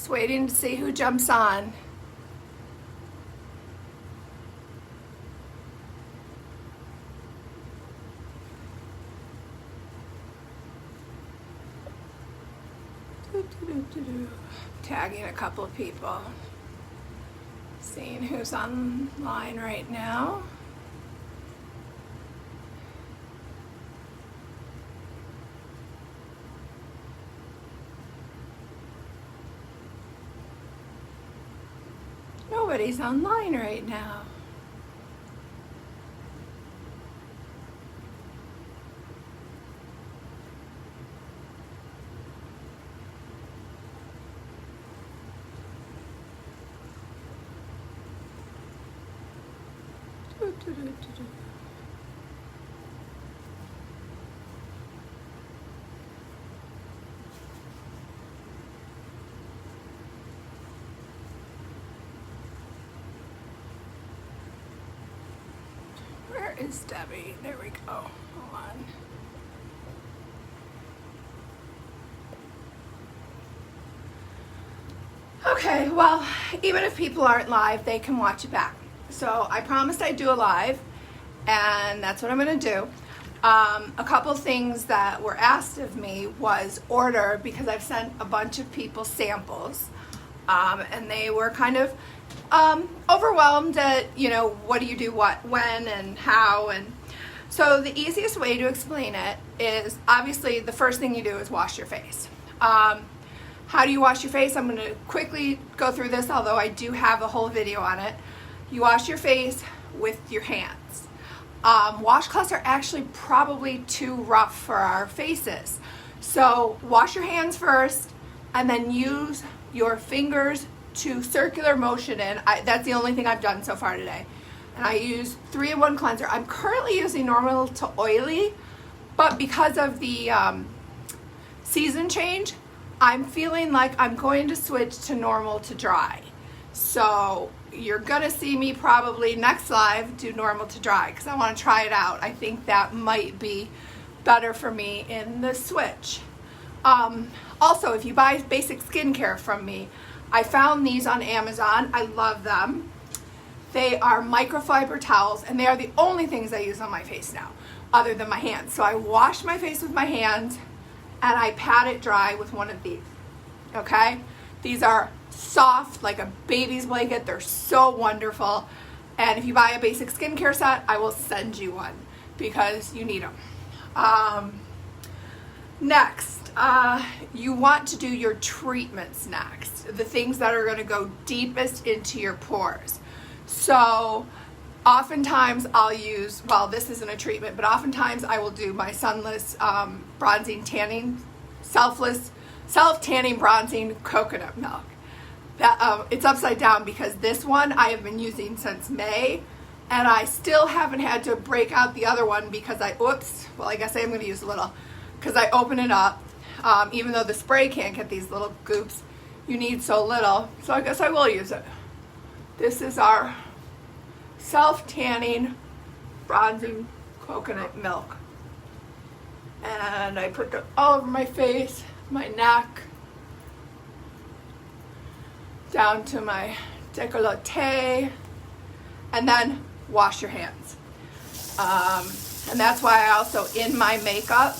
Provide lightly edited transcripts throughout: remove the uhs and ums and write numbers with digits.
Just waiting to see who jumps on. Tagging a couple of people. Seeing who's online right now. Nobody's online right now. Where is Debbie? There we go. Hold on. Okay, well, even if people aren't live, they can watch it back. So I promised I'd do a live, and that's what I'm going to do. A couple things that were asked of me was order, because I've sent a bunch of people samples, and they were kind of overwhelmed at, what do you do, what, when, and how. And so the easiest way to explain it is, obviously, the first thing you do is wash your face. How do you wash your face? I'm going to quickly go through this, although I do have a whole video on it. You wash your face with your hands. Washcloths are actually probably too rough for our faces. So wash your hands first, and then use your fingers to circular motion in. That's the only thing I've done so far today. And I use 3-in-1 cleanser. I'm currently using normal to oily, but because of the season change, I'm feeling like I'm going to switch to normal to dry. So you're gonna see me probably next live do normal to dry, because I want to try it out. I think that might be better for me in the switch. Also, if you buy basic skincare from me, I found these on Amazon. I love them. They are microfiber towels, and they are the only things I use on my face now, other than my hands. So I wash my face with my hands, and I pat it dry with one of these, okay? These are soft, like a baby's blanket. They're so wonderful. And if you buy a basic skincare set, I will send you one, because you need them. Next, you want to do your treatments next, the things that are gonna go deepest into your pores. So oftentimes I'll use, well, this isn't a treatment, but oftentimes I will do my Sunless bronzing tanning, self-tanning bronzing coconut milk. That it's upside down, because this one I have been using since May, and I still haven't had to break out the other one because I guess I am going to use a little, because I open it up. Even though the spray can't get these little goops, you need so little, so I guess I will use it. This is our self-tanning bronzing coconut milk, and I put it all over my face, my neck, down to my décolleté, and then wash your hands. And that's why I also, in my makeup,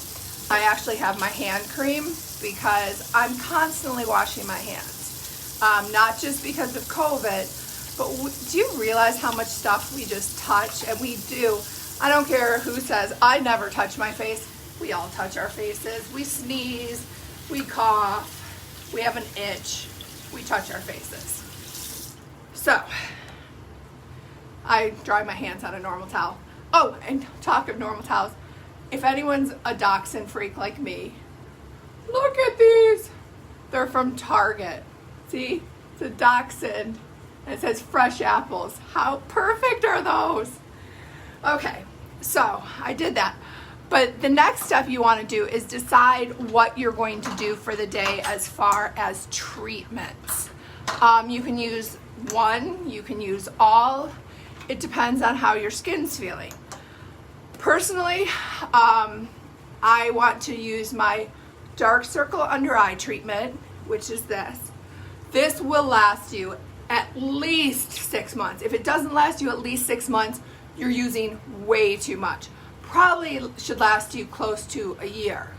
I actually have my hand cream, because I'm constantly washing my hands. Not just because of COVID, but do you realize how much stuff we just touch? And we do. I don't care who says, I never touch my face. We all touch our faces. We sneeze, we cough, we have an itch. We touch our faces. So I dry my hands on a normal towel. Oh, and talk of normal towels, if anyone's a dachshund freak like me, look at these. They're from Target. See, it's a dachshund, and it says fresh apples. How perfect are those? Okay, so I did that. But the next step you want to do is decide what you're going to do for the day as far as treatments. You can use one, you can use all. It depends on how your skin's feeling. Personally, I want to use my dark circle under eye treatment, which is this, This will last you at least 6 months. If it doesn't last you at least 6 months, you're using way too much. Probably should last you close to a year.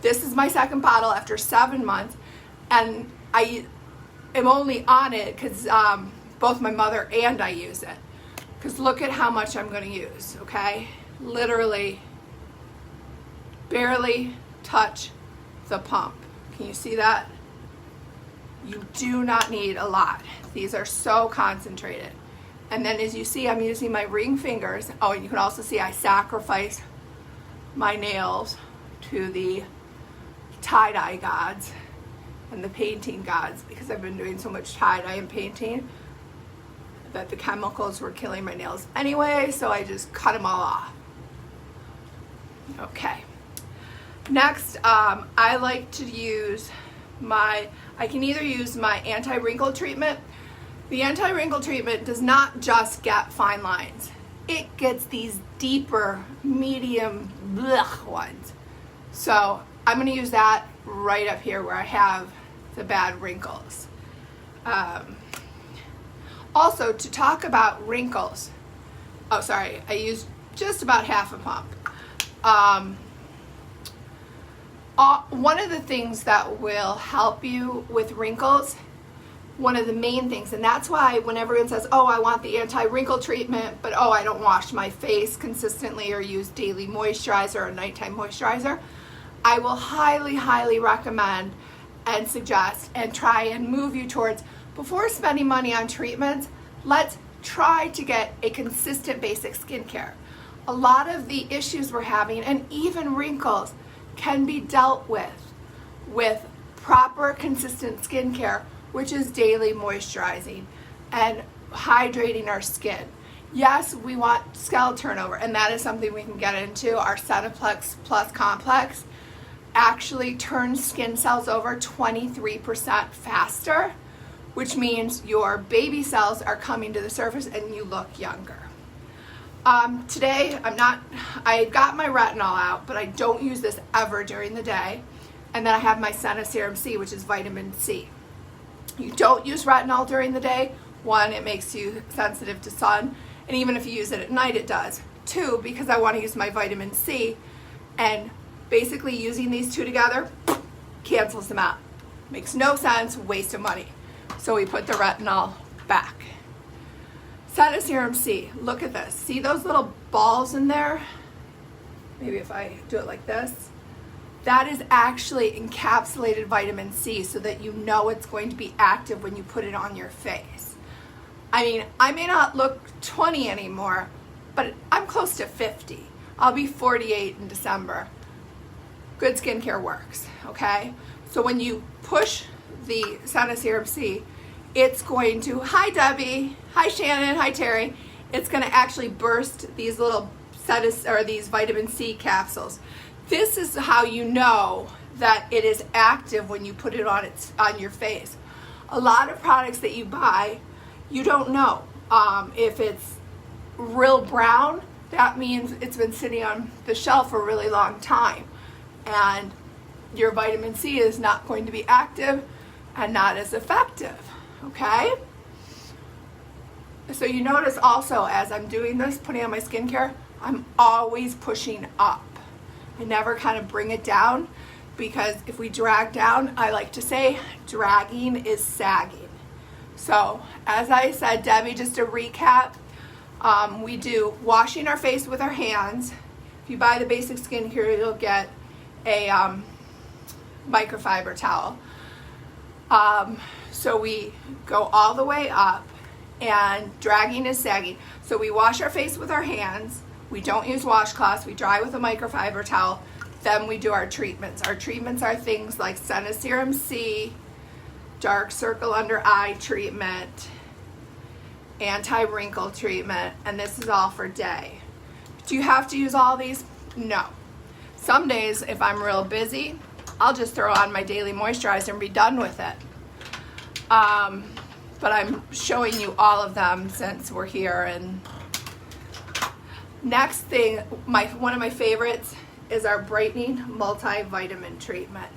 This is my second bottle after 7 months, and I am only on it because both my mother and I use it. Because look at how much I'm going to use, okay? Literally, barely touch the pump. Can you see that? You do not need a lot. These are so concentrated. And then as you see, I'm using my ring fingers. Oh, and you can also see I sacrifice my nails to the tie-dye gods and the painting gods because I've been doing so much tie-dye and painting that the chemicals were killing my nails anyway, so I just cut them all off. Okay. Next, I like to use I can either use my anti-wrinkle treatment. The anti-wrinkle treatment does not just get fine lines. It gets these deeper, medium ones. So I'm going to use that right up here where I have the bad wrinkles. Also, to talk about wrinkles, oh sorry, I used just about half a pump. One of the things that will help you with wrinkles, one of the main things, and that's why when everyone says, oh, I want the anti-wrinkle treatment, but oh, I don't wash my face consistently or use daily moisturizer or nighttime moisturizer, I will highly, highly recommend and suggest and try and move you towards, before spending money on treatments, let's try to get a consistent basic skincare. A lot of the issues we're having, and even wrinkles, can be dealt with proper consistent skincare, which is daily moisturizing and hydrating our skin. Yes, we want scalp turnover, and that is something we can get into. Our Senaplex Plus Complex actually turns skin cells over 23% faster, which means your baby cells are coming to the surface and you look younger. Today, I got my retinol out, but I don't use this ever during the day. And then I have my Senna Serum C, which is vitamin C. You don't use retinol during the day. One, it makes you sensitive to sun. And even if you use it at night, it does. Two, because I want to use my vitamin C. And basically using these two together cancels them out. Makes no sense, waste of money. So we put the retinol back. Senna Serum C, look at this. See those little balls in there? Maybe if I do it like this. That is actually encapsulated vitamin C so that you know it's going to be active when you put it on your face. I mean, I may not look 20 anymore, but I'm close to 50. I'll be 48 in December. Good skincare works, okay? So when you push the Senna Serum C, it's going to, hi Debbie, hi Shannon, hi Terry. It's going to actually burst these little these vitamin C capsules. This is how you know that it is active when you put it on your face. A lot of products that you buy, you don't know. If it's real brown, that means it's been sitting on the shelf for a really long time. And your vitamin C is not going to be active and not as effective. Okay? So you notice also as I'm doing this, putting on my skincare, I'm always pushing up. I never kind of bring it down because if we drag down, I like to say dragging is sagging. So as I said, Debbie, just to recap, we do washing our face with our hands. If you buy the basic skincare, you'll get a microfiber towel. So we go all the way up, and dragging is sagging. So we wash our face with our hands. We don't use washcloths. We dry with a microfiber towel. Then we do our treatments. Our treatments are things like Senna Serum C, dark circle under eye treatment, anti-wrinkle treatment, and this is all for day. Do you have to use all these? No. Some days, if I'm real busy, I'll just throw on my daily moisturizer and be done with it. But I'm showing you all of them since we're here. And next thing, one of my favorites is our brightening multivitamin treatment.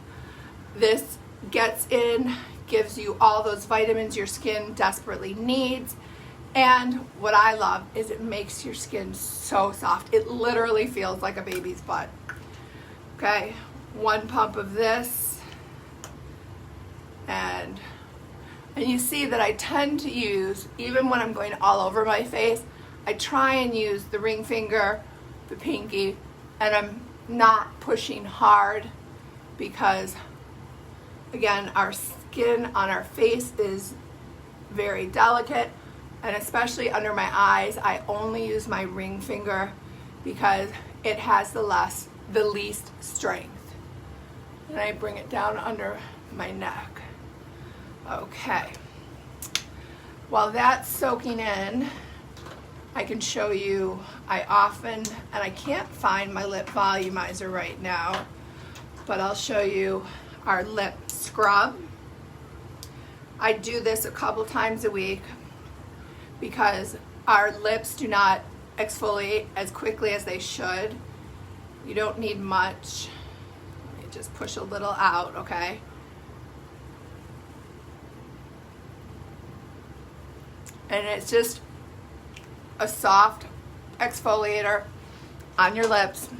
This gets in gives you all those vitamins your skin desperately needs. And what I love is it makes your skin so soft. It literally feels like a baby's butt. Okay, 1 pump of this. And you see that I tend to use, even when I'm going all over my face, I try and use the ring finger, the pinky, and I'm not pushing hard because, again, our skin on our face is very delicate, and especially under my eyes, I only use my ring finger because it has the least strength. And I bring it down under my neck. Okay. While that's soaking in, I can show you, I often, and I can't find my lip volumizer right now, but I'll show you our lip scrub. I do this a couple times a week because our lips do not exfoliate as quickly as they should. You don't need much. Let me just push a little out, okay? And it's just a soft exfoliator on your lips.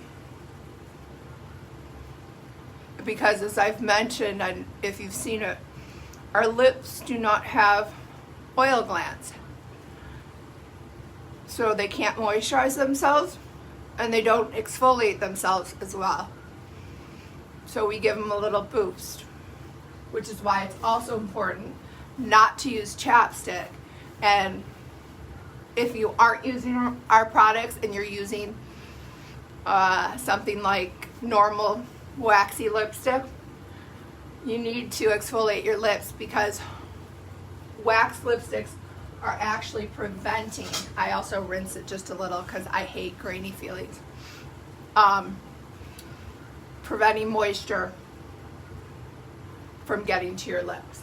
Because as I've mentioned, and if you've seen it, our lips do not have oil glands. So they can't moisturize themselves and they don't exfoliate themselves as well. So we give them a little boost, which is why it's also important not to use chapstick. And if you aren't using our products and you're using something like normal waxy lipstick, you need to exfoliate your lips because wax lipsticks are actually preventing, I also rinse it just a little because I hate grainy feelings, preventing moisture from getting to your lips.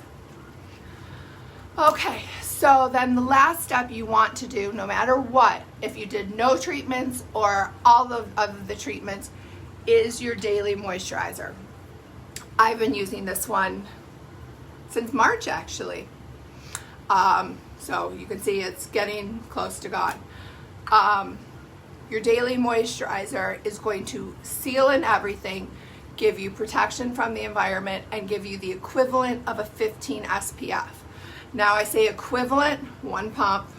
Okay, so then the last step you want to do, no matter what, if you did no treatments or all of the treatments, is your daily moisturizer. I've been using this one since March, actually. So you can see it's getting close to gone. Your daily moisturizer is going to seal in everything, give you protection from the environment, and give you the equivalent of a 15 SPF. Now I say equivalent, 1 pump,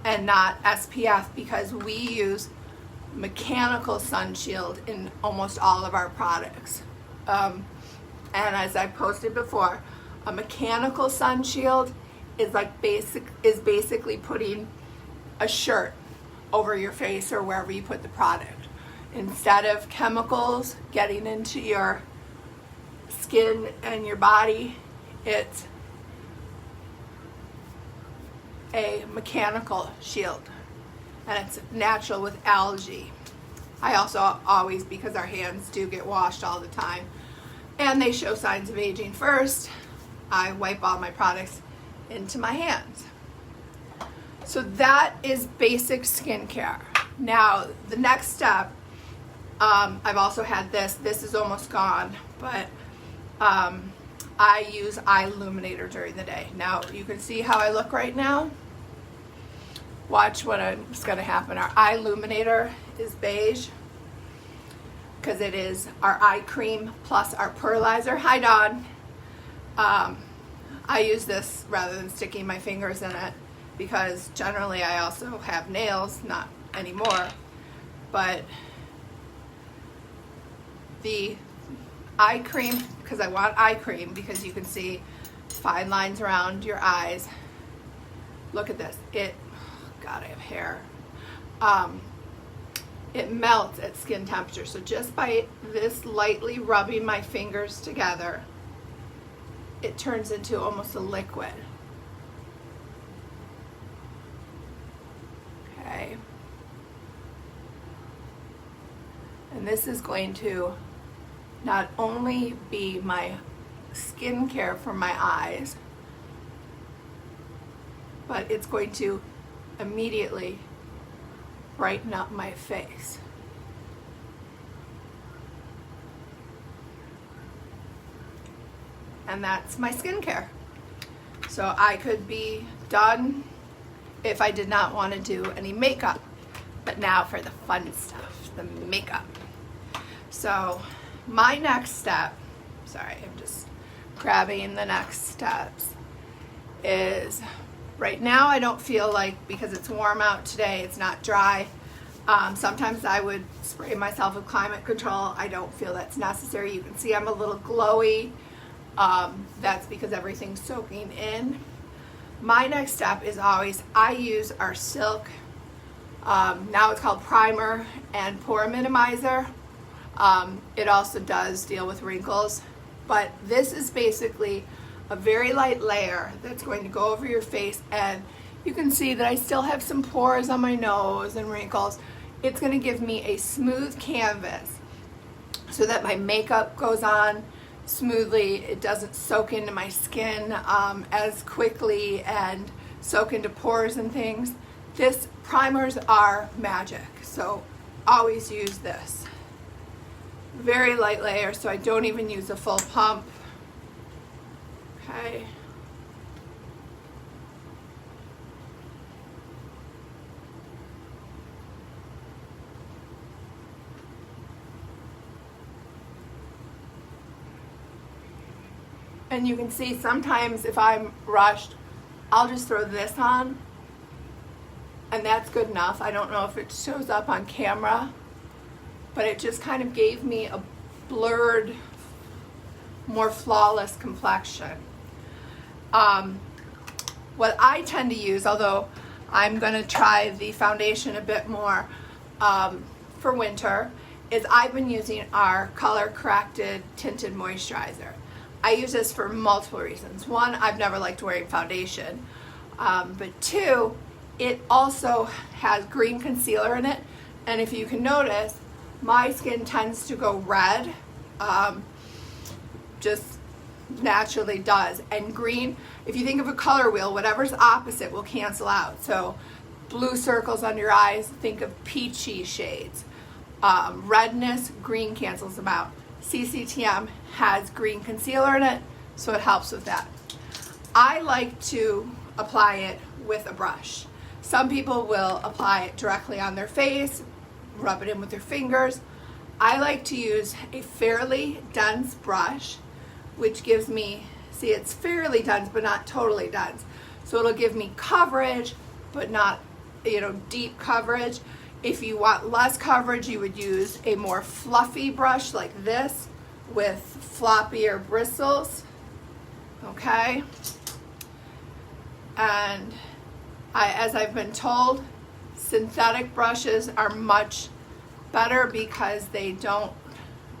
and not SPF because we use mechanical sun shield in almost all of our products. And as I posted before, a mechanical sun shield is basically putting a shirt over your face or wherever you put the product. Instead of chemicals getting into your skin and your body, it's a mechanical shield, and it's natural with algae. I also always, because our hands do get washed all the time and they show signs of aging first, I wipe all my products into my hands. So that is basic skincare. Now the next step, I've also had this is almost gone, but I use eye illuminator during the day. Now you can see how I look right now. Watch what's going to happen. Our eye illuminator is beige because it is our eye cream plus our pearlizer. Hi, Dawn. I use this rather than sticking my fingers in it because generally I also have nails, not anymore, but the eye cream, because I want eye cream because you can see fine lines around your eyes. Look at this. God, I have hair. It melts at skin temperature. So just by this lightly rubbing my fingers together, it turns into almost a liquid. Okay. And this is going to not only be my skincare for my eyes, but it's going to immediately brighten up my face. And that's my skincare. So I could be done if I did not want to do any makeup. But now for the fun stuff, the makeup. So my next step, sorry, I'm just grabbing the next steps, is right now I don't feel like, because it's warm out today, it's not dry. Sometimes I would spray myself with Climate Control. I don't feel that's necessary. You can see I'm a little glowy. That's because everything's soaking in. My next step is always, I use our Silk, now it's called Primer and Pore Minimizer. It also does deal with wrinkles, but this is basically a very light layer that's going to go over your face, and you can see that I still have some pores on my nose and wrinkles. It's going to give me a smooth canvas so that my makeup goes on smoothly. It doesn't soak into my skin as quickly and soak into pores and things. This primers are magic, so always use this. Very light layer, so I don't even use a full pump. Okay. And you can see sometimes if I'm rushed, I'll just throw this on, and that's good enough. I don't know if it shows up on camera, but it just kind of gave me a blurred, more flawless complexion. What I tend to use, although I'm going to try the foundation a bit more for winter, is I've been using our Color Corrected Tinted Moisturizer. I use this for multiple reasons. One, I've never liked wearing foundation, but two, it also has green concealer in it, and if you can notice, my skin tends to go red, just naturally does, and green, if you think of a color wheel, whatever's opposite will cancel out. So blue circles under your eyes, think of peachy shades. Redness, green cancels them out. CCTM has green concealer in it, so it helps with that. I like to apply it with a brush. Some people will apply it directly on their face, rub it in with their fingers. I like to use a fairly dense brush, which gives me, see, it's fairly dense but not totally dense. So it'll give me coverage but not, deep coverage. If you want less coverage, you would use a more fluffy brush like this with floppier bristles, okay? And as I've been told, synthetic brushes are much better because they don't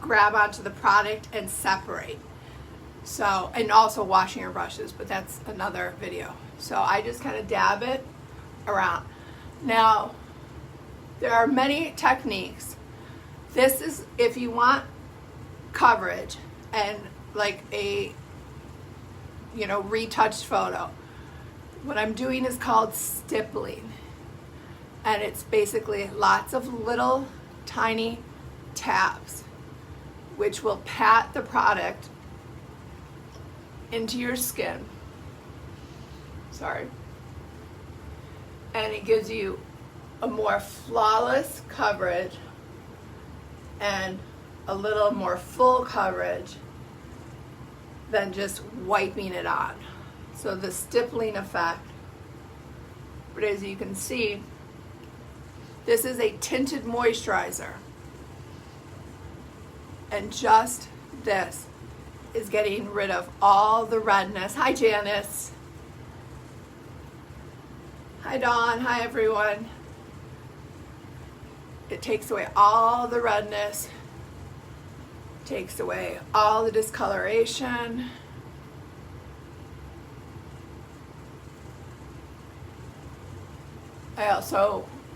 grab onto the product and separate. So, and also washing your brushes, but that's another video. So I just kind of dab it around. Now, there are many techniques. This is if you want coverage and like a, retouched photo. What I'm doing is called stippling. And it's basically lots of little tiny tabs, which will pat the product into your skin. Sorry. And it gives you a more flawless coverage and a little more full coverage than just wiping it on. So the stippling effect, but as you can see, this is a tinted moisturizer, and just this is getting rid of all the redness. Hi Janice. Hi Dawn. Hi everyone. It takes away all the redness, takes away all the discoloration.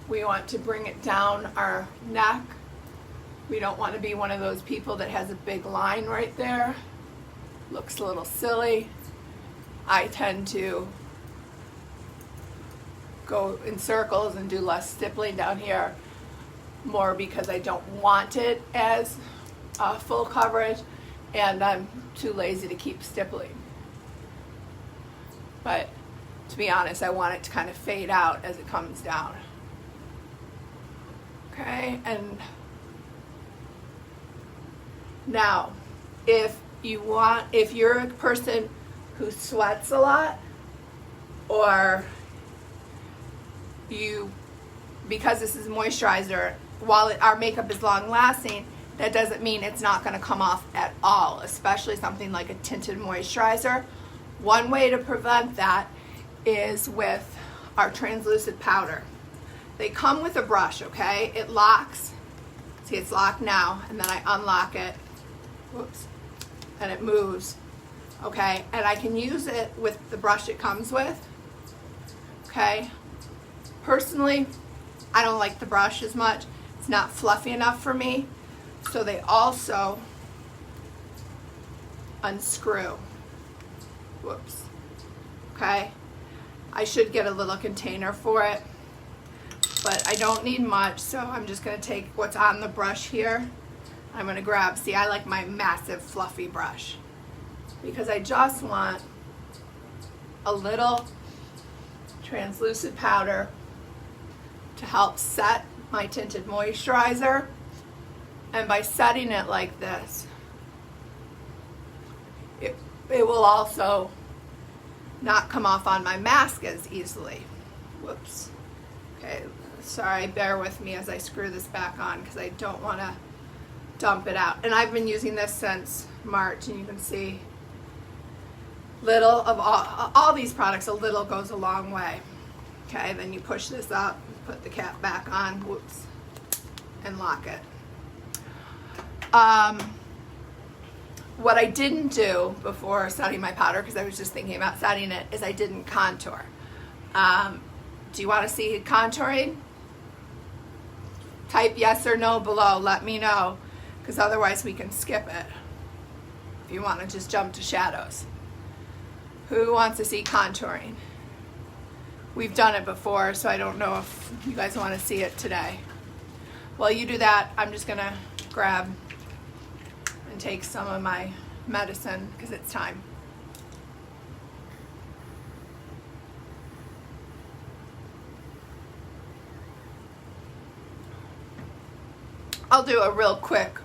We want to bring it down our neck. We don't want to be one of those people that has a big line right there. Looks a little silly. I tend to go in circles and do less stippling down here, more because I don't want it as full coverage, and I'm too lazy to keep stippling. but to be honest, I want it to kind of fade out as it comes down. Okay, and now, if you're a person who sweats a lot, or because this is moisturizer, while our makeup is long lasting, that doesn't mean it's not going to come off at all, especially something like a tinted moisturizer. One way to prevent that is with our translucent powder. They come with a brush, okay? It locks. See, it's locked now, and then I unlock it. Whoops. And it moves, okay? And I can use it with the brush it comes with, okay? Personally, I don't like the brush as much. It's not fluffy enough for me. So they also unscrew. Whoops. Okay? I should get a little container for it, but I don't need much, so I'm just going to take what's on the brush here. I'm going to grab, see, I like my massive fluffy brush because I just want a little translucent powder to help set my tinted moisturizer. And by setting it like this, it will also not come off on my mask as easily. Whoops. Okay, sorry, bear with me as I screw this back on because I don't want to dump it out. And I've been using this since March, and you can see little of all these products, a little goes a long way. Okay, then you push this up, put the cap back on, whoops, and lock it. What I didn't do before setting my powder, because I was just thinking about setting it, is I didn't contour. Do you want to see contouring? Type yes or no below, let me know, because otherwise we can skip it if you want to just jump to shadows. Who wants to see contouring? We've done it before, so I don't know if you guys want to see it today. While you do that, I'm just going to grab and take some of my medicine because it's time. I'll do a real quick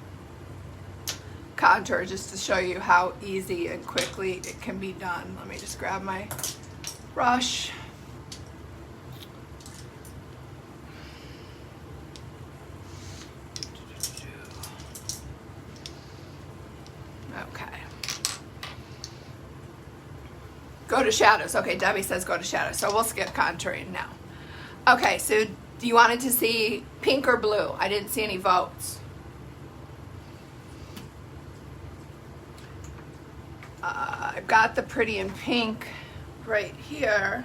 contour just to show you how easy and quickly it can be done. Let me just grab my brush. Okay. Go to shadows. Okay, Debbie says go to shadows, so we'll skip contouring now. Okay, so do you wanted to see pink or blue? I didn't see any votes. I've got the Pretty in Pink right here.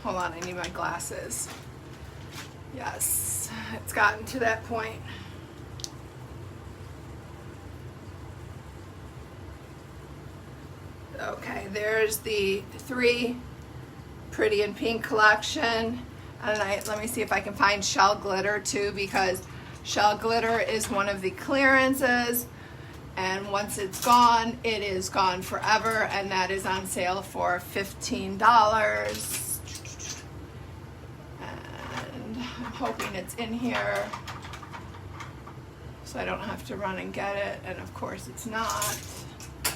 Hold on, I need my glasses. Yes, it's gotten to that point. Okay, there's the 3 Pretty in Pink collection. And let me see if I can find Shell Glitter too, because Shell Glitter is one of the clearances, and once it's gone, it is gone forever, and that is on sale for $15. And I'm hoping it's in here so I don't have to run and get it, and of course it's not.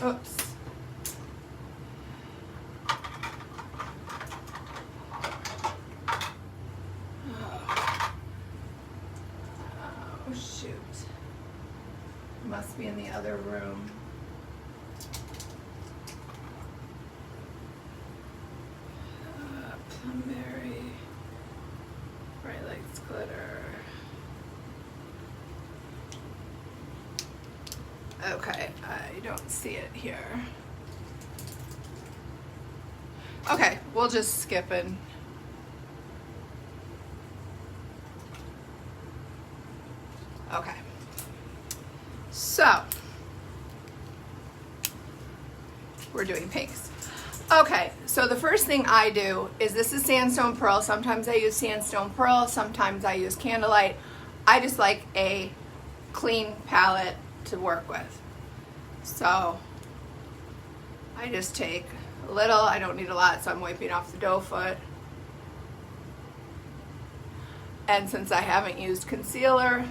Oops. Oh shoot. Must be in the other room. Plumberry, Bright Lights Glitter. Okay, I don't see it here. Okay, we'll just skip it. Okay. So, we're doing pinks. Okay, so the first thing I do is, this is Sandstone Pearl. Sometimes I use Sandstone Pearl, sometimes I use Candlelight. I just like a clean palette to work with. So, I just take a little. I don't need a lot, so I'm wiping off the doe foot. And since I haven't used concealer,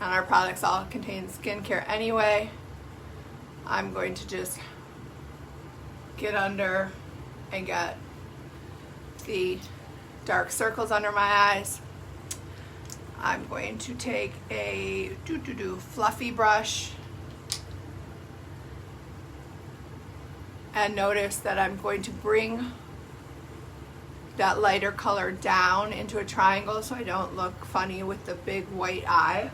and our products all contain skincare anyway, I'm going to just get under and get the dark circles under my eyes. I'm going to take a fluffy brush and notice that I'm going to bring that lighter color down into a triangle so I don't look funny with the big white eye.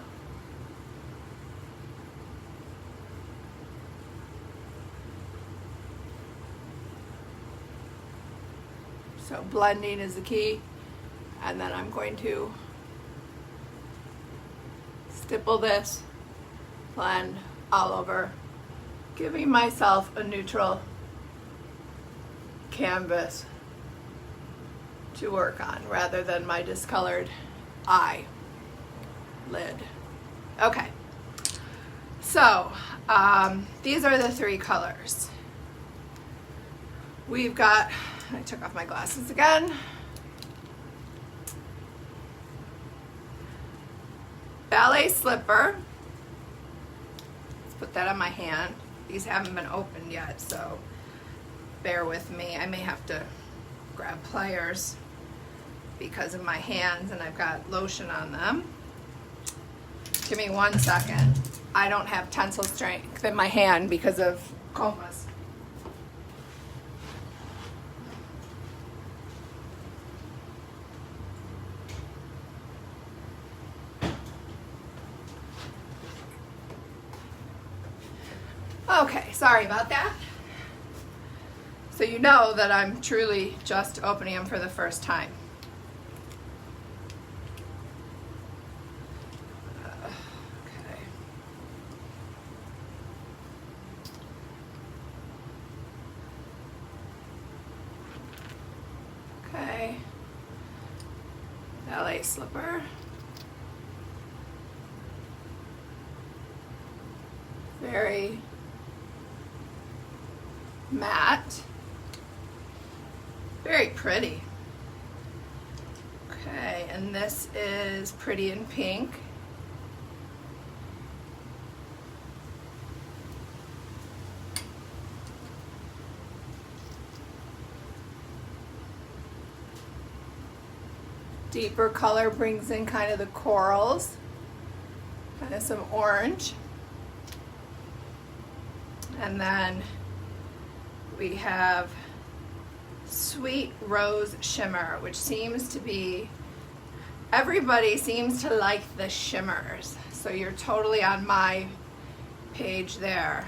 So blending is the key, and then I'm going to stipple this, blend all over, giving myself a neutral canvas to work on rather than my discolored eye lid. Okay, so these are the three colors. We've got, I took off my glasses again. Ballet slipper. Let's put that on my hand. These haven't been opened yet, so bear with me. I may have to grab pliers because of my hands and I've got lotion on them. Give me 1 second. I don't have tensile strength in my hand because of comas. Okay, sorry about that. So you know that I'm truly just opening them for the first time. Okay. Okay. Ballet slipper. Very matte, very pretty. Okay, and this is Pretty in Pink. Deeper color brings in kind of the corals, kind of some orange. And then we have Sweet Rose Shimmer, which seems to be, everybody seems to like the shimmers. So you're totally on my page there.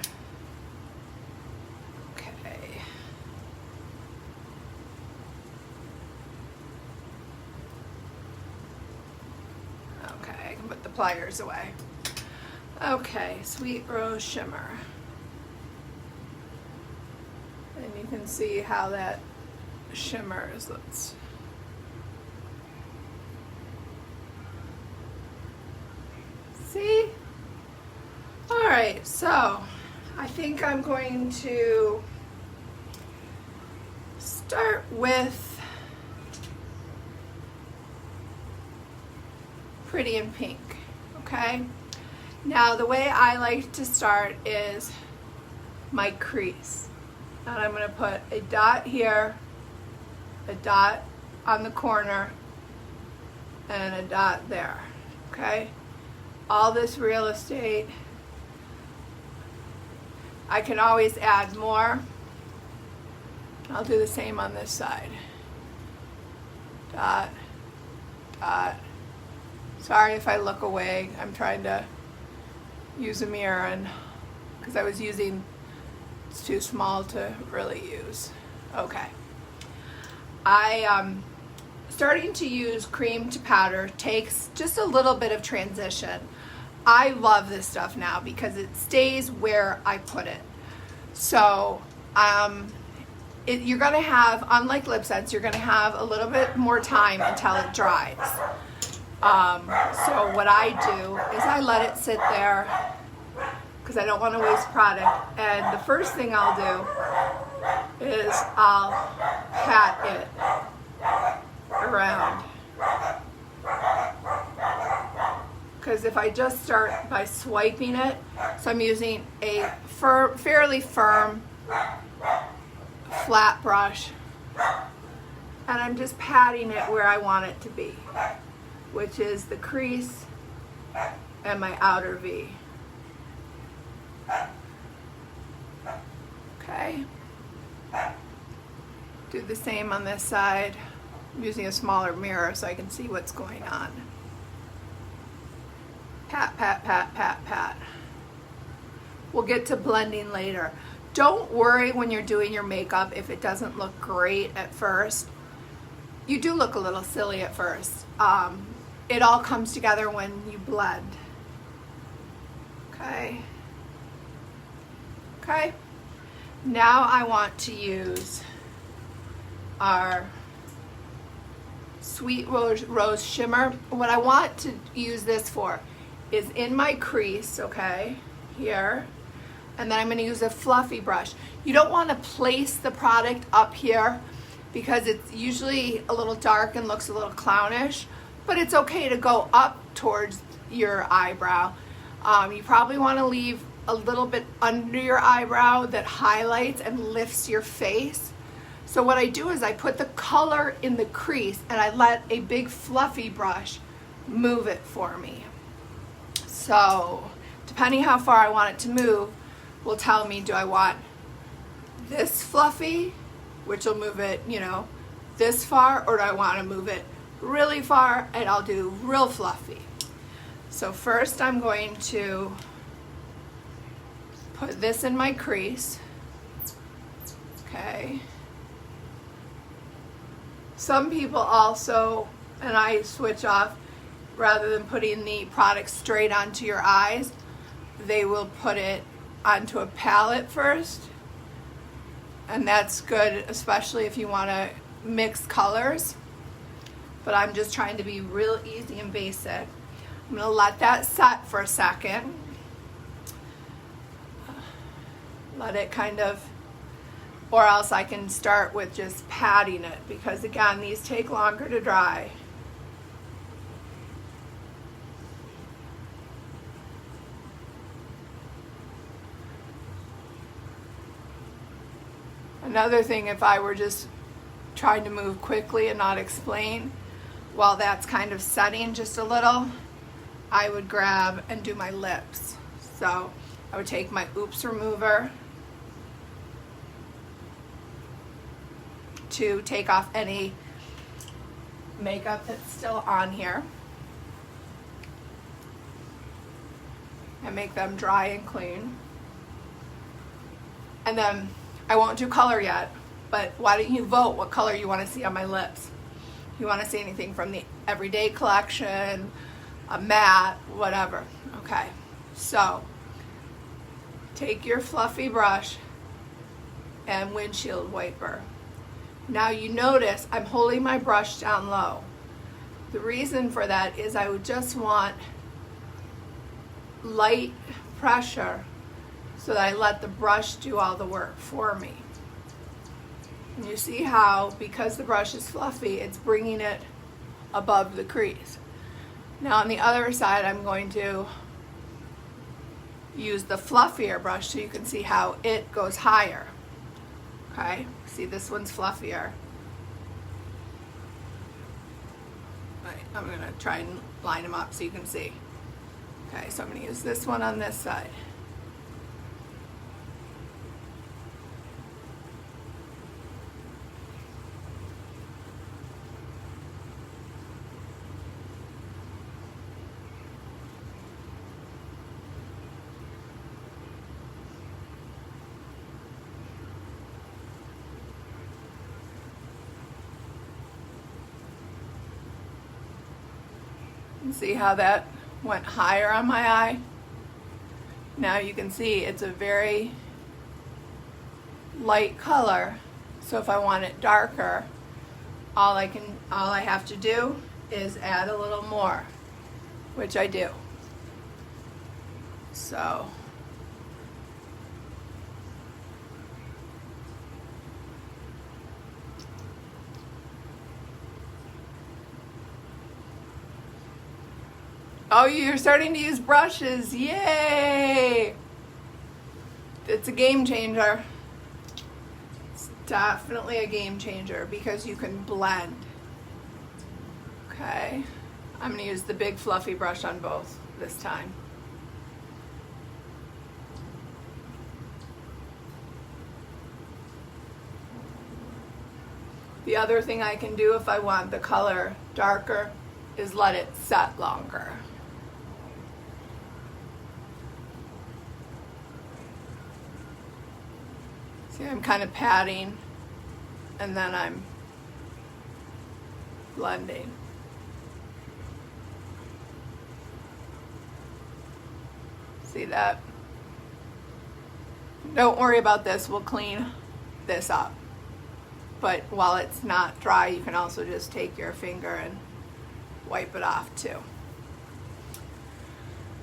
Okay. Okay, I can put the pliers away. Okay, Sweet Rose Shimmer. And you can see how that shimmers. Let's see. All right, so I think I'm going to start with Pretty in Pink, okay? Now the way I like to start is my crease. And I'm going to put a dot here, a dot on the corner, and a dot there, okay? All this real estate. I can always add more. I'll do the same on this side. Dot, dot. Sorry if I look away. I'm trying to use a mirror, and because I was using, it's too small to really use. Okay. Starting to use cream to powder takes just a little bit of transition. I love this stuff now because it stays where I put it. So you're going to have, unlike lip sense, you're going to have a little bit more time until it dries. So what I do is I let it sit there because I don't want to waste product. And the first thing I'll do is I'll pat it around. Because if I just start by swiping it, so I'm using a fairly firm flat brush, and I'm just patting it where I want it to be, which is the crease and my outer V. Okay. Do the same on this side. I'm using a smaller mirror so I can see what's going on. Pat, pat, pat, pat, pat. We'll get to blending later. Don't worry when you're doing your makeup if it doesn't look great at first. You do look a little silly at first. It all comes together when you blend. Okay. Okay. Now I want to use our Sweet Rose Shimmer. What I want to use this for is in my crease, okay, here, and then I'm going to use a fluffy brush. You don't want to place the product up here because it's usually a little dark and looks a little clownish, but it's okay to go up towards your eyebrow. You probably want to leave a little bit under your eyebrow that highlights and lifts your face. So what I do is I put the color in the crease and I let a big fluffy brush move it for me. So depending how far I want it to move will tell me, do I want this fluffy, which will move it, you know, this far, or do I want to move it really far, and I'll do real fluffy. So first I'm going to put this in my crease. Okay. Some people also, and I switch off, rather than putting the product straight onto your eyes, they will put it onto a palette first. And that's good, especially if you want to mix colors. But I'm just trying to be real easy and basic. I'm going to let that set for a second. Let it kind of, or else I can start with just patting it, because again, these take longer to dry. Another thing, if I were just trying to move quickly and not explain, while that's kind of setting just a little, I would grab and do my lips. So I would take my Oops remover to take off any makeup that's still on here and make them dry and clean. And then I won't do color yet, but why don't you vote what color you want to see on my lips? You want to see anything from the Everyday collection, a matte, whatever. Okay, so take your fluffy brush and windshield wiper. Now you notice I'm holding my brush down low. The reason for that is I would just want light pressure so that I let the brush do all the work for me. And you see how, because the brush is fluffy, it's bringing it above the crease. Now on the other side, I'm going to use the fluffier brush so you can see how it goes higher. Okay, see this one's fluffier. Right, I'm gonna try and line them up so you can see. Okay, so I'm gonna use this one on this side. See how that went higher on my eye? Now you can see it's a very light color, so if I want it darker, all I have to do is add a little more, which I do. So Oh, you're starting to use brushes. Yay! It's a game changer. It's definitely a game changer because you can blend. Okay. I'm going to use the big fluffy brush on both this time. The other thing I can do if I want the color darker is let it set longer. See, I'm kind of patting and then I'm blending. See that? Don't worry about this, we'll clean this up. But while it's not dry, you can also just take your finger and wipe it off too.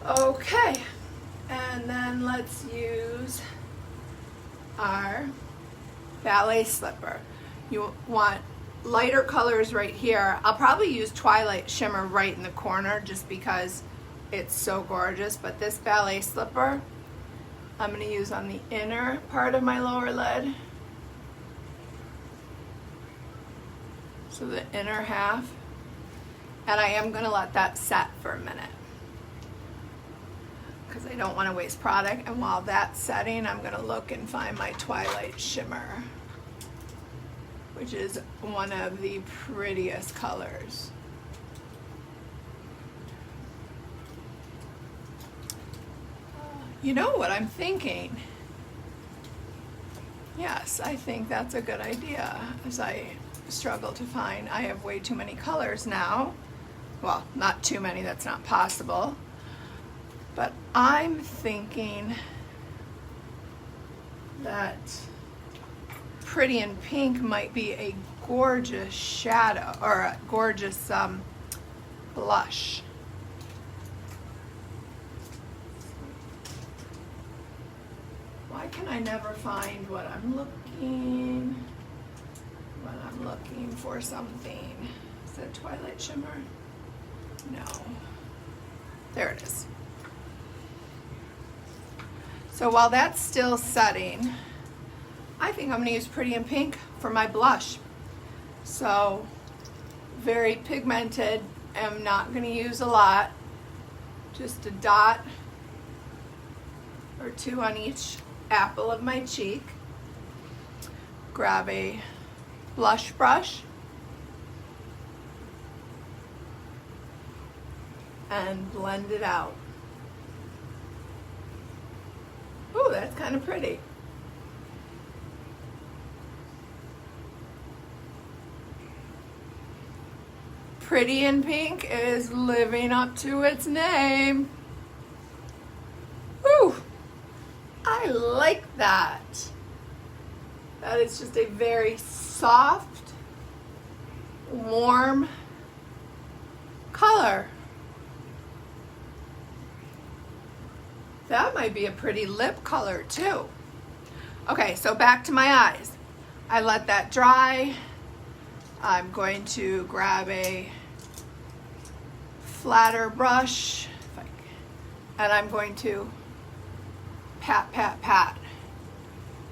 Okay, and then let's use our ballet slipper. You want lighter colors right here. I'll probably use Twilight Shimmer right in the corner just because it's so gorgeous, but this ballet slipper I'm going to use on the inner part of my lower lid. So the inner half, and I am going to let that set for a minute because I don't want to waste product. And while that's setting, I'm going to look and find my Twilight Shimmer, which is one of the prettiest colors. You know what I'm thinking? Yes, I think that's a good idea. As I struggle to find, I have way too many colors now. Well, not too many, that's not possible. But I'm thinking that Pretty in Pink might be a gorgeous shadow, or a gorgeous blush. Why can I never find what I'm looking when I'm looking for something? Is it Twilight Shimmer? No. There it is. So while that's still setting, I think I'm going to use Pretty in Pink for my blush. So very pigmented. I'm not going to use a lot. Just a dot or two on each apple of my cheek. Grab a blush brush and blend it out. Ooh, that's kind of pretty. Pretty in Pink is living up to its name. Woo! I like that. That is just a very soft, warm color. That might be a pretty lip color too. Okay, so back to my eyes. I let that dry. I'm going to grab a flatter brush and I'm going to pat, pat, pat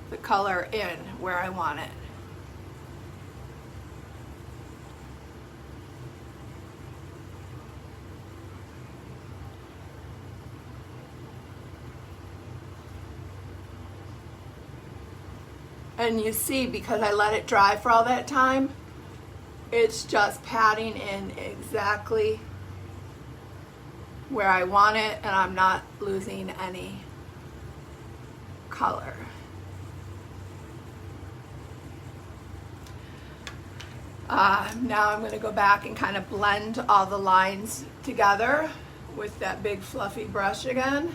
the color in where I want it. And you see, because I let it dry for all that time, it's just patting in exactly where I want it, and I'm not losing any color. Now I'm going to go back and kind of blend all the lines together with that big fluffy brush again.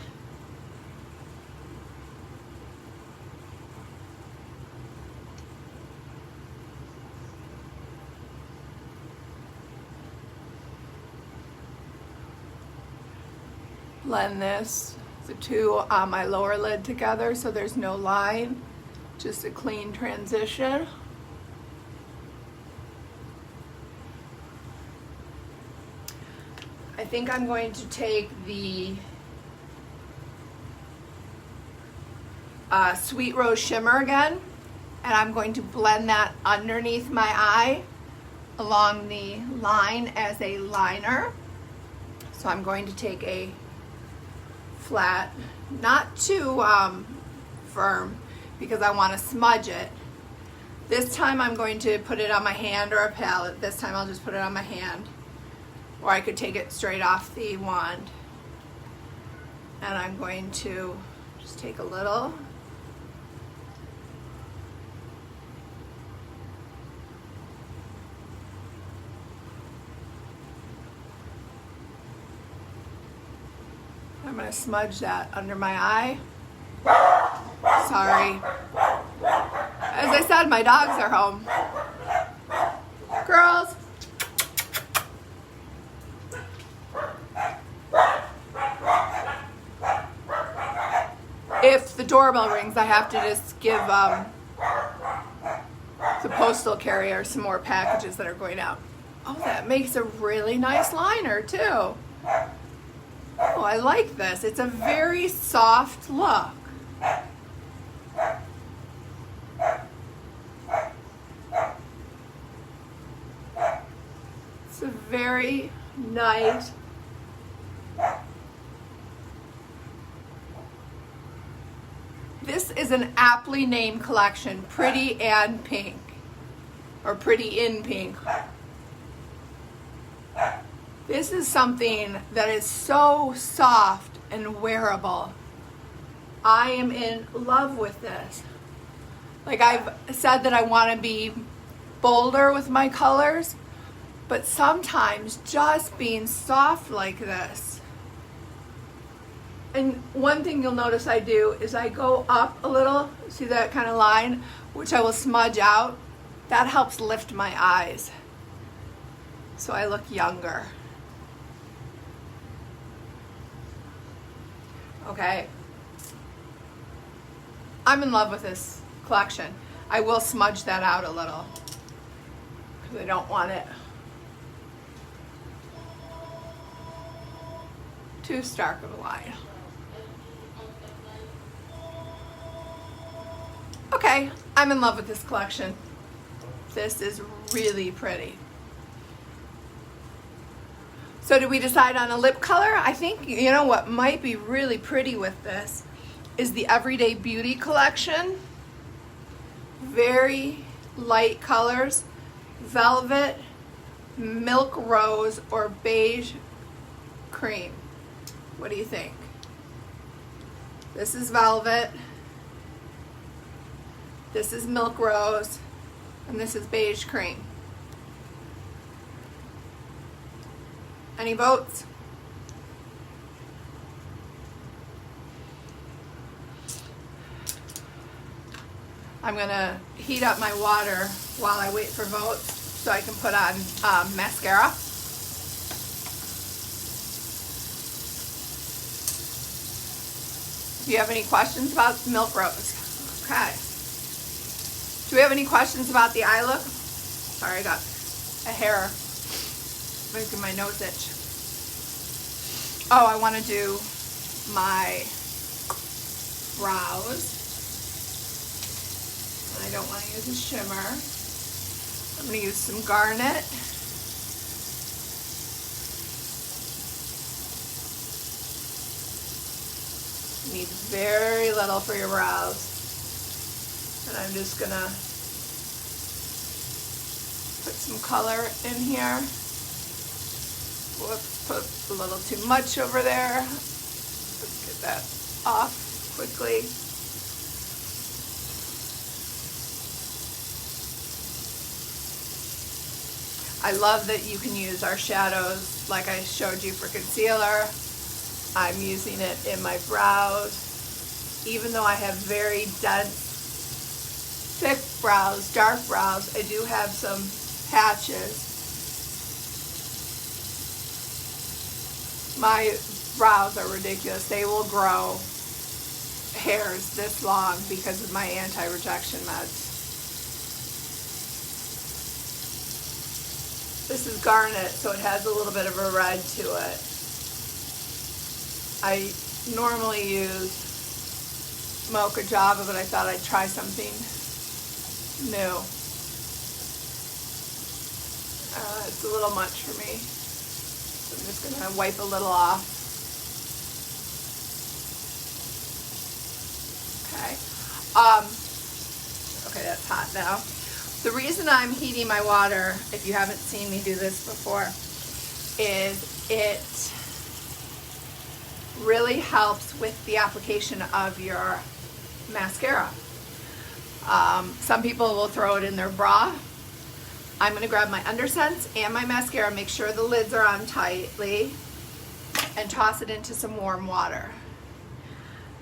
Blend this, the two on my lower lid together so there's no line, just a clean transition. I think I'm going to take the Sweet Rose Shimmer again, and I'm going to blend that underneath my eye along the line as a liner. So I'm going to take a flat, not too firm, because I want to smudge it. This time I'm going to put it on my hand or a palette. This time I'll just put it on my hand, or I could take it straight off the wand. And I'm going to just take a little. I'm going to smudge that under my eye. Sorry. As I said, my dogs are home. Girls. If the doorbell rings, I have to just give the postal carrier some more packages that are going out. Oh, that makes a really nice liner too. Oh, I like this. It's a very soft look. It's a very nice. This is an aptly named collection, Pretty and Pink, or Pretty in Pink. This is something that is so soft and wearable. I am in love with this. Like I've said that I want to be bolder with my colors, but sometimes just being soft like this. And one thing you'll notice I do is I go up a little, see that kind of line, which I will smudge out. That helps lift my eyes, so I look younger. Okay, I'm in love with this collection. I will smudge that out a little because I don't want it too stark of a line. Okay, I'm in love with this collection. This is really pretty. So did we decide on a lip color? I think, you know what might be really pretty with this is the Everyday Beauty collection. Very light colors. Velvet, Milk Rose, or Beige Cream. What do you think? This is Velvet. This is Milk Rose. And this is Beige Cream. Any votes? I'm gonna heat up my water while I wait for votes so I can put on mascara. Do you have any questions about Milk Rose? Okay. Do we have any questions about the eye look? Sorry, I got a hair making my nose itch. Oh, I want to do my brows. I don't want to use a shimmer. I'm going to use some garnet. You need very little for your brows. And I'm just going to put some color in here. Whoops, put a little too much over there. Let's get that off quickly. I love that you can use our shadows like I showed you for concealer. I'm using it in my brows. Even though I have very dense, thick brows, dark brows, I do have some patches. My brows are ridiculous. They will grow hairs this long because of my anti-rejection meds. This is garnet, so it has a little bit of a red to it. I normally use Mocha Java, but I thought I'd try something new. It's a little much for me. So I'm just going to wipe a little off. Okay. Okay, that's hot now. The reason I'm heating my water, if you haven't seen me do this before, is it really helps with the application of your mascara. Some people will throw it in their bra. I'm going to grab my Undersense and my mascara, make sure the lids are on tightly, and toss it into some warm water.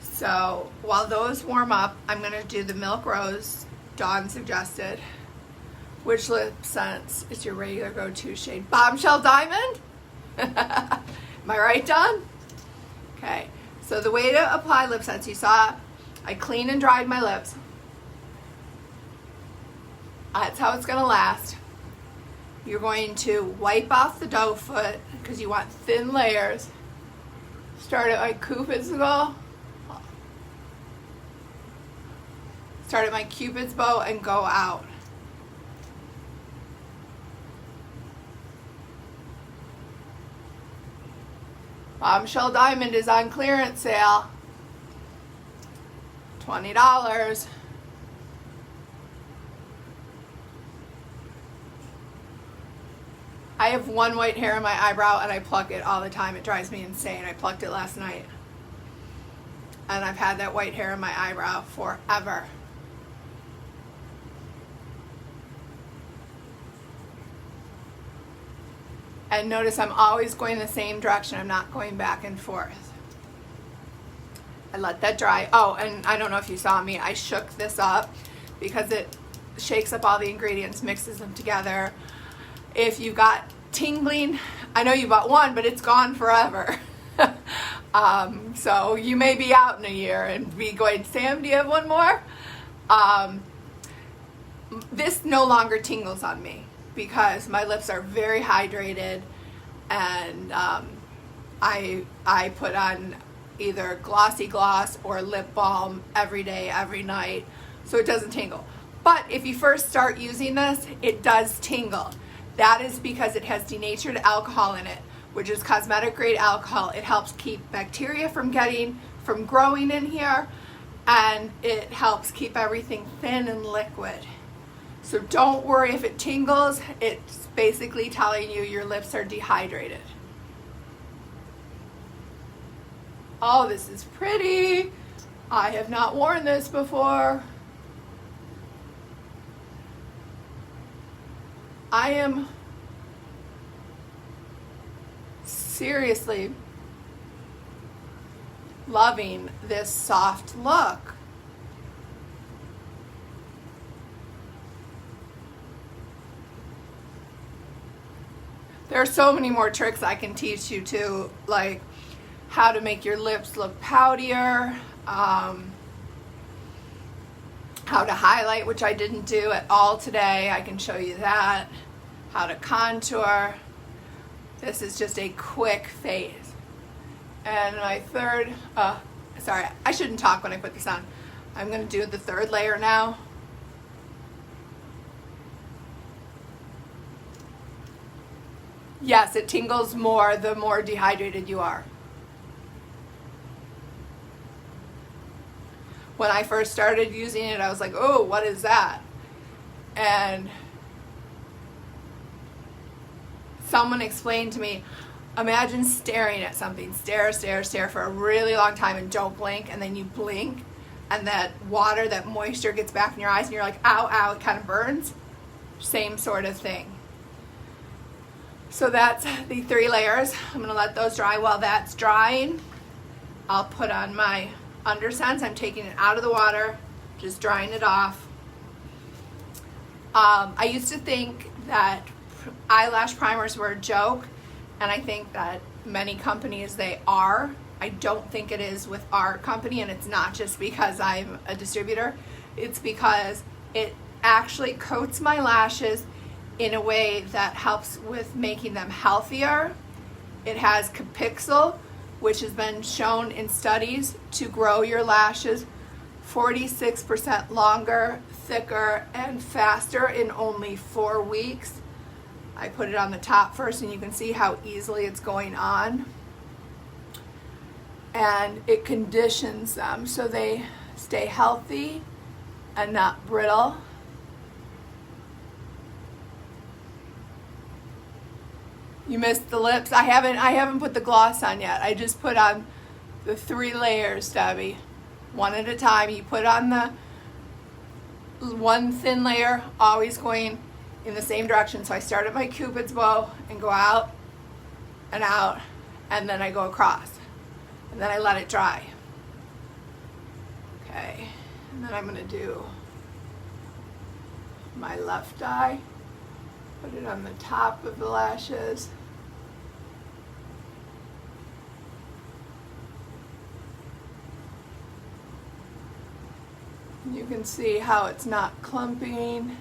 So while those warm up, I'm going to do the Milk Rose Dawn suggested. Which lip sense is your regular go-to shade? Bombshell Diamond? Am I right, Dawn? Okay, so the way to apply lip sense, you saw I cleaned and dried my lips. That's how it's going to last. You're going to wipe off the doe foot because you want thin layers. Start at my Cupid's bow. Start at my Cupid's bow and go out. Bombshell Diamond is on clearance sale. $20. I have one white hair in my eyebrow and I pluck it all the time. It drives me insane. I plucked it last night. And I've had that white hair in my eyebrow forever. And notice I'm always going the same direction. I'm not going back and forth. I let that dry. Oh, and I don't know if you saw me. I shook this up because it shakes up all the ingredients, mixes them together. If you got tingling, I know you bought one, but it's gone forever. So you may be out in a year and be going, Sam, do you have one more? This no longer tingles on me because my lips are very hydrated, and I put on either Glossy Gloss or lip balm every day, every night, so it doesn't tingle. But if you first start using this, it does tingle. That is because it has denatured alcohol in it, which is cosmetic grade alcohol. It helps keep bacteria from growing in here, and it helps keep everything thin and liquid. So don't worry if it tingles. It's basically telling you your lips are dehydrated. Oh, this is pretty. I have not worn this before. I am seriously loving this soft look. There are so many more tricks I can teach you too, like how to make your lips look poutier, how to highlight, which I didn't do at all today. I can show you that. How to contour. This is just a quick phase. And my third, sorry, I shouldn't talk when I put this on. I'm going to do the third layer now. Yes, it tingles more the more dehydrated you are. When I first started using it, I was like, oh, what is that? And someone explained to me, imagine staring at something, stare for a really long time and don't blink, and then you blink, and that water, that moisture gets back in your eyes, and you're like, ow, ow, it kind of burns. Same sort of thing. So that's the 3 layers. I'm gonna let those dry. While that's drying, I'll put on my Undersense. I'm taking it out of the water, just drying it off. I used to think that eyelash primers were a joke, and I think that many companies, they are. I don't think it is with our company, and it's not just because I'm a distributor. It's because it actually coats my lashes in a way that helps with making them healthier. It has Capixyl, which has been shown in studies to grow your lashes 46% longer, thicker, and faster in only 4 weeks. I put it on the top first and you can see how easily it's going on. And it conditions them so they stay healthy and not brittle. You missed the lips. I haven't put the gloss on yet. I just put on the 3 layers, Debbie. One at a time. You put on the one thin layer, always going in the same direction. So I start at my Cupid's bow and go out, and then I go across. And then I let it dry. Okay, and then I'm gonna do my left eye. Put it on the top of the lashes. You can see how it's not clumping.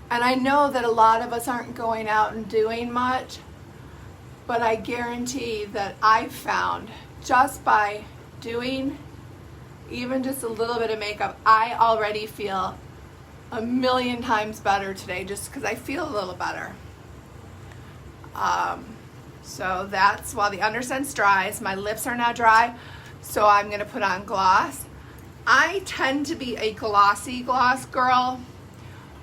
And I know that a lot of us aren't going out and doing much, but I guarantee that I've found just by doing even just a little bit of makeup, I already feel a million times better today just because I feel a little better. So that's while the Undersense dries. My lips are now dry, so I'm going to put on gloss. I tend to be a glossy gloss girl,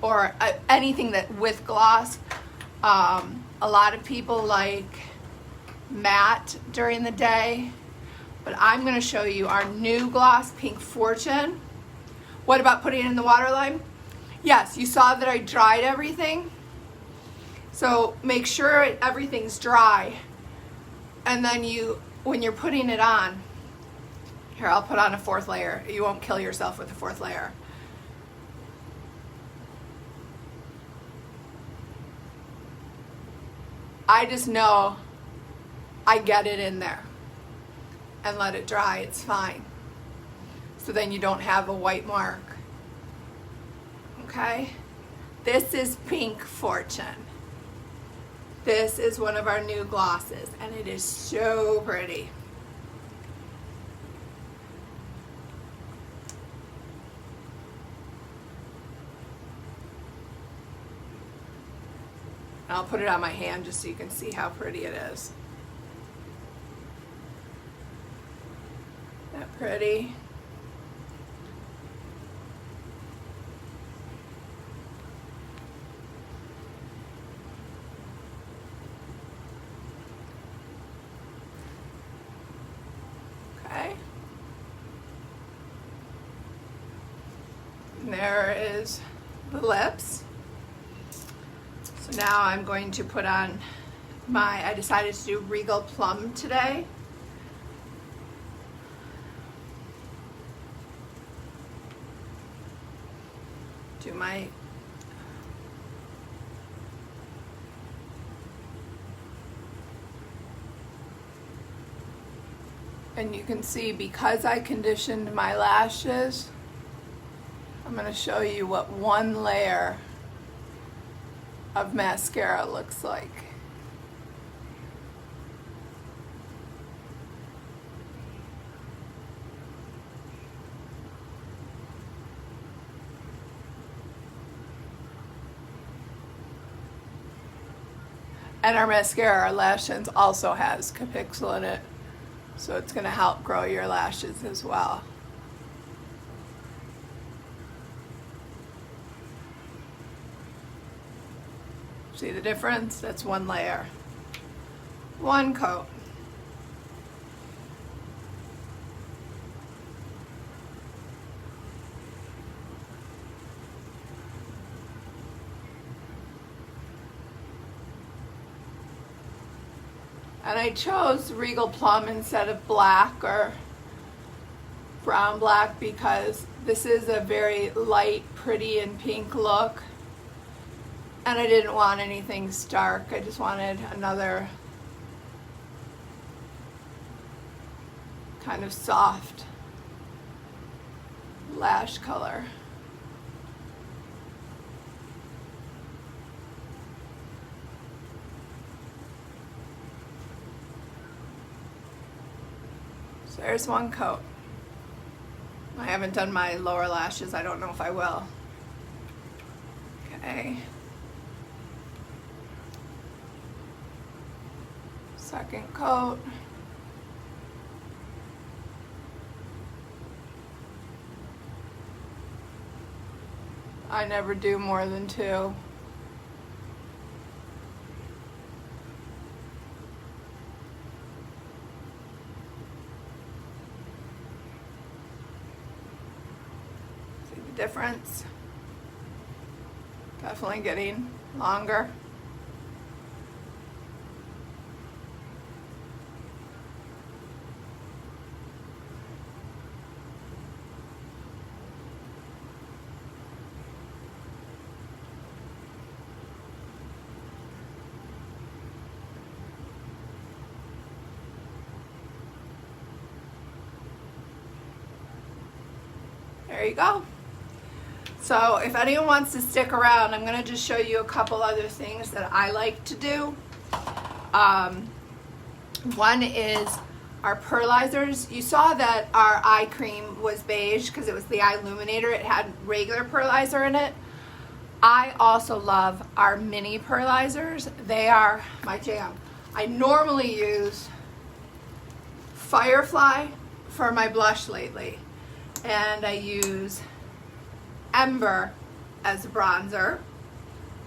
or anything that with gloss. A lot of people like matte during the day, but I'm going to show you our new gloss, Pink Fortune. What about putting it in the waterline? Yes, you saw that I dried everything. So make sure everything's dry, and then when you're putting it on, here I'll put on a 4th layer. You won't kill yourself with a 4th layer. I just know I get it in there and let it dry, it's fine. So then you don't have a white mark. Okay? This is Pink Fortune. This is one of our new glosses, and it is so pretty. I'll put it on my hand just so you can see how pretty it is. Isn't that pretty? Okay. And there is the lips. So now I'm going to put on I decided to do Regal Plum today. Do my and you can see because I conditioned my lashes, I'm going to show you what one layer of mascara looks like. And our mascara, our Lash Sense, also has Capixyl in it, so it's going to help grow your lashes as well. See the difference? That's one layer. One coat. And I chose Regal Plum instead of black or brown black because this is a very light, pretty, and pink look. And I didn't want anything stark. I just wanted another kind of soft lash color. So there's one coat. I haven't done my lower lashes. I don't know if I will. Okay. Second coat. I never do more than 2. See the difference? Definitely getting longer. There you go. So if anyone wants to stick around, I'm going to just show you a couple other things that I like to do. One is our pearlizers. You saw that our eye cream was beige because it was the eye illuminator. It had regular pearlizer in it. I also love our mini pearlizers. They are my jam. I normally use Firefly for my blush lately. And I use Ember as a bronzer.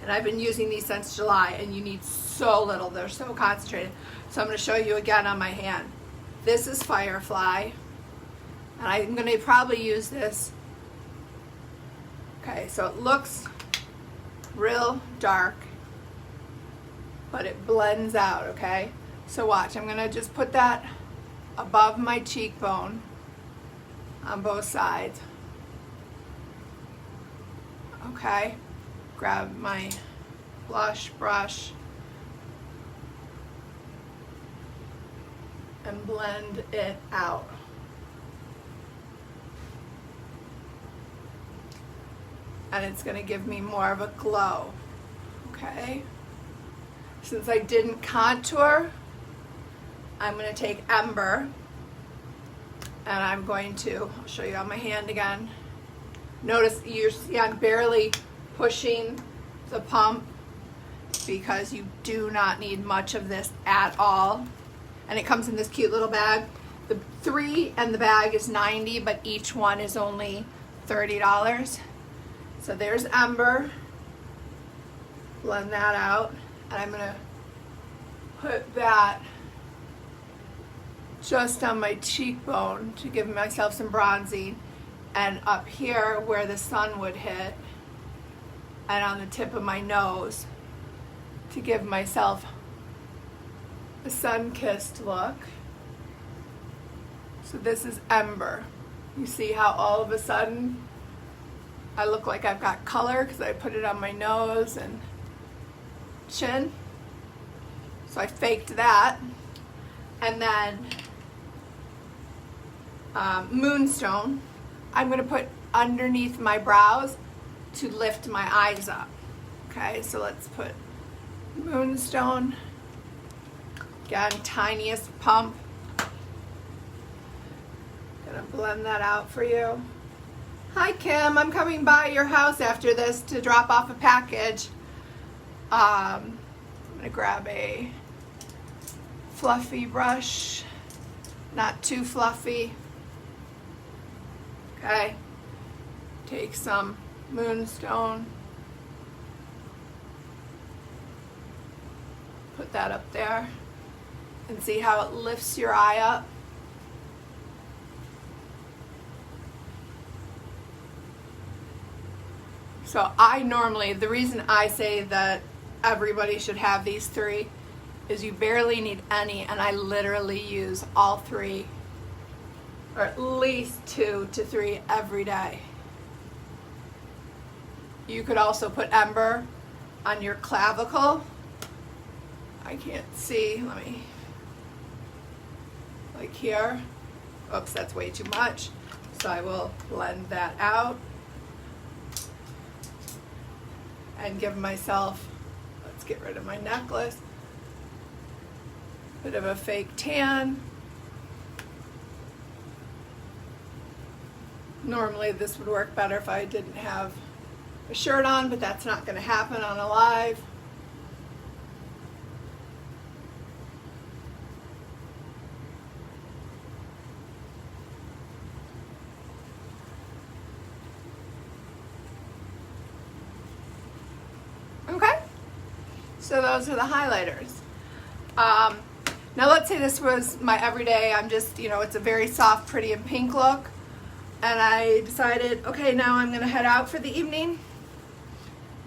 And I've been using these since July, and you need so little. They're so concentrated. So I'm going to show you again on my hand. This is Firefly. And I'm going to probably use this. Okay, so it looks real dark, but it blends out, okay? So watch, I'm going to just put that above my cheekbone on both sides. Okay, grab my blush brush and blend it out. And it's going to give me more of a glow. Okay, since I didn't contour, I'm going to take Ember and I'm going to, I'll show you on my hand again. Notice you see I'm barely pushing the pump because you do not need much of this at all. And it comes in this cute little bag. The 3 and the bag is $90, but each one is only $30. So there's Ember. Blend that out. And I'm gonna put that just on my cheekbone to give myself some bronzing, and up here where the sun would hit, and on the tip of my nose to give myself a sun-kissed look. So this is Ember. You see how all of a sudden I look like I've got color because I put it on my nose and chin. So I faked that. And then Moonstone, I'm going to put underneath my brows to lift my eyes up. Okay, so let's put Moonstone. Again, tiniest pump. Gonna blend that out for you. Hi Kim, I'm coming by your house after this to drop off a package. I'm gonna grab a fluffy brush, not too fluffy. Okay, take some Moonstone, put that up there, and see how it lifts your eye up. So I normally, the reason I say that everybody should have these 3 is you barely need any, and I literally use all 3, or at least 2 to 3 every day. You could also put Ember on your clavicle. I can't see, let me, like here. Oops, that's way too much. So I will blend that out and give myself, let's get rid of my necklace, bit of a fake tan. Normally this would work better if I didn't have a shirt on, but that's not going to happen on a live. Okay, so those are the highlighters. Now let's say this was my everyday, I'm just, it's a very soft, pretty, and pink look. And I decided, okay, now I'm gonna head out for the evening.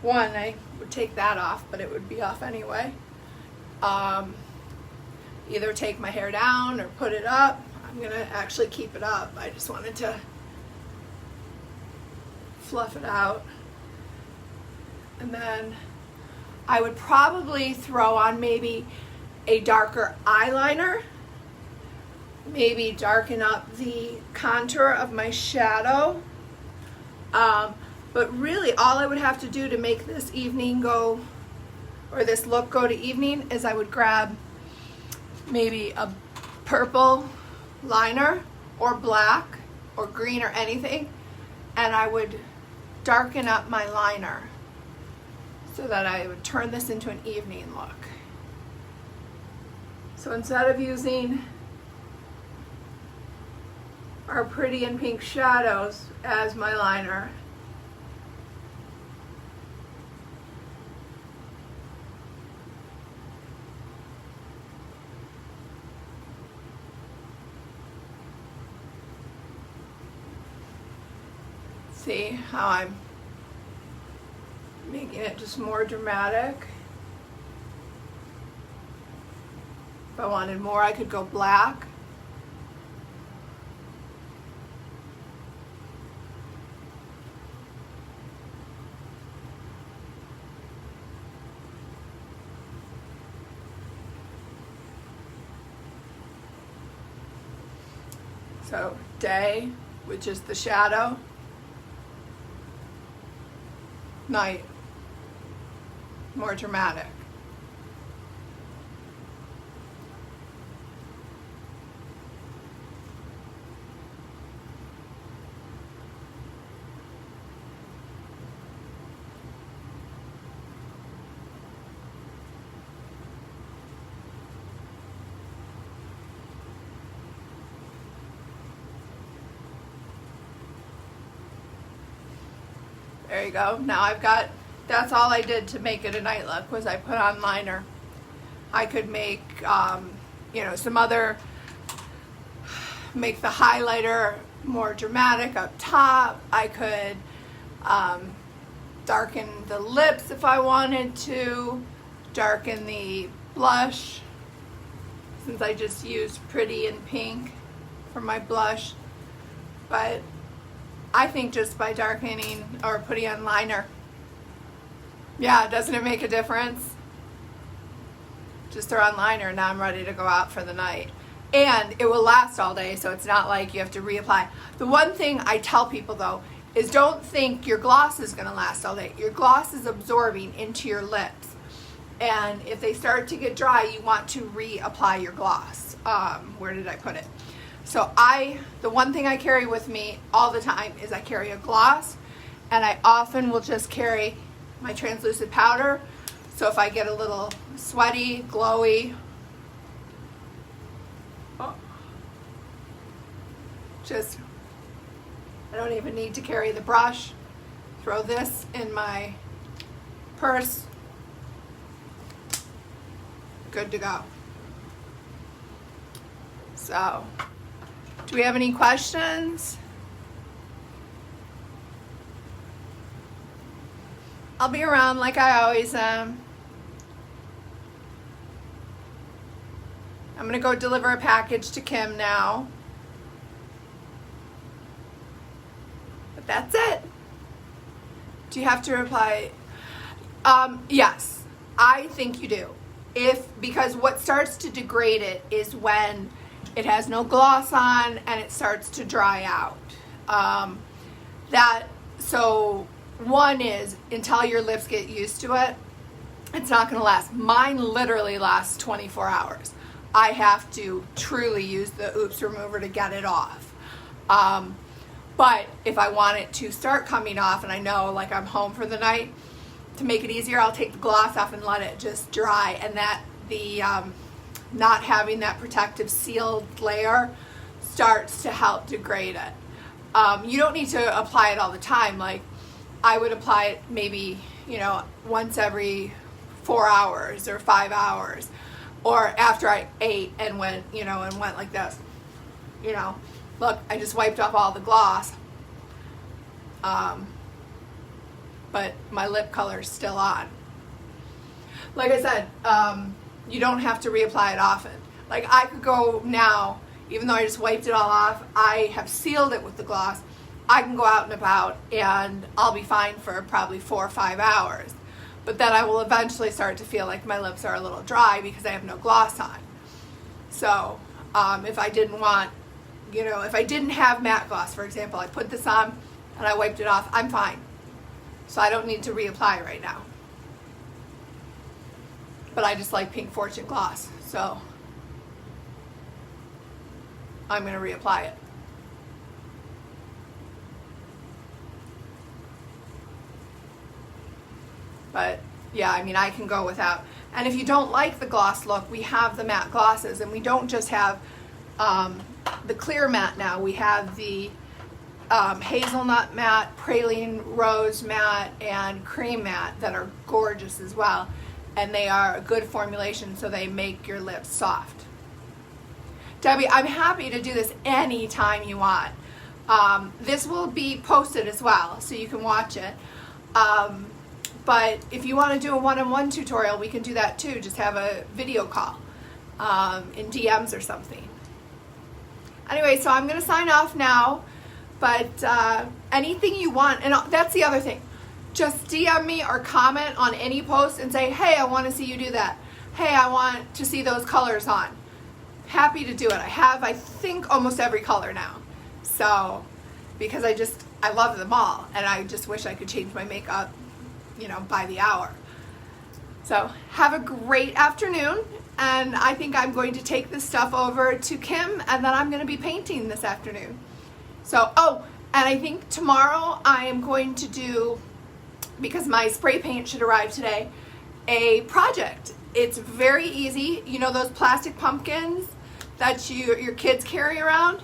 One, I would take that off, but it would be off anyway. Either take my hair down or put it up. I'm gonna actually keep it up. I just wanted to fluff it out. And then I would probably throw on maybe a darker eyeliner, maybe darken up the contour of my shadow. But really all I would have to do to make this evening go, or this look go to evening, is I would grab maybe a purple liner or black or green or anything, and I would darken up my liner so that I would turn this into an evening look. So instead of using our pretty and pink shadows as my liner, see how I'm making it just more dramatic. If I wanted more, I could go black. So day, which is the shadow. Night, more dramatic. There you go. Now I've got, that's all I did to make it a night look, was I put on liner. I could make, some other, make the highlighter more dramatic up top. I could darken the lips if I wanted to, darken the blush, since I just used pretty and pink for my blush. But I think just by darkening or putting on liner, yeah, doesn't it make a difference? Just throw on liner, now I'm ready to go out for the night. And it will last all day, so it's not like you have to reapply. The one thing I tell people though is don't think your gloss is gonna last all day. Your gloss is absorbing into your lips. And if they start to get dry, you want to reapply your gloss. Where did I put it? So the one thing I carry with me all the time is I carry a gloss, and I often will just carry my translucent powder. So if I get a little sweaty, glowy, I don't even need to carry the brush. Throw this in my purse. Good to go. So, do we have any questions? I'll be around like I always am. I'm gonna go deliver a package to Kim now. But that's it. Do you have to reply? Yes, I think you do. Because what starts to degrade it is when it has no gloss on and it starts to dry out. So one is, until your lips get used to it, it's not gonna last. Mine literally lasts 24 hours. I have to truly use the Oops Remover to get it off. But if I want it to start coming off and I know like I'm home for the night, to make it easier, I'll take the gloss off and let it just dry, and that the not having that protective sealed layer starts to help degrade it. You don't need to apply it all the time. Like I would apply it maybe, once every 4 hours or 5 hours, or after I ate and went like this. Look, I just wiped off all the gloss. But my lip color is still on. Like I said, you don't have to reapply it often. Like I could go now, even though I just wiped it all off, I have sealed it with the gloss. I can go out and about and I'll be fine for probably 4 or 5 hours. But then I will eventually start to feel like my lips are a little dry because I have no gloss on. So if I didn't want, if I didn't have matte gloss, for example, I put this on and I wiped it off, I'm fine. So I don't need to reapply right now. But I just like Pink Fortune gloss, so I'm going to reapply it. But yeah, I can go without. And if you don't like the gloss look, we have the matte glosses, and we don't just have the clear matte now. We have the hazelnut matte, praline rose matte, and cream matte that are gorgeous as well. And they are a good formulation, so they make your lips soft. Debbie, I'm happy to do this anytime you want. This will be posted as well, so you can watch it. But if you want to do a one-on-one tutorial, we can do that too. Just have a video call in DMs or something. Anyway, so I'm going to sign off now. But anything you want, and that's the other thing. Just DM me or comment on any post and say, hey, I want to see you do that. Hey, I want to see those colors on. Happy to do it. I have, I think, almost every color now. So, because I love them all, and I just wish I could change my makeup, by the hour. So, have a great afternoon, and I think I'm going to take this stuff over to Kim, and then I'm going to be painting this afternoon. So, and I think tomorrow I am going to do, because my spray paint should arrive today, a project. It's very easy. Those plastic pumpkins that your kids carry around?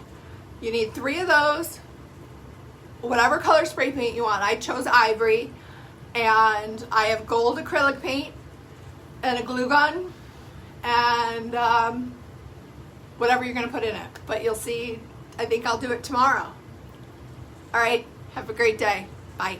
You need 3 of those, whatever color spray paint you want. I chose ivory, and I have gold acrylic paint and a glue gun and whatever you're going to put in it. But you'll see, I think I'll do it tomorrow. All right, have a great day. Bye.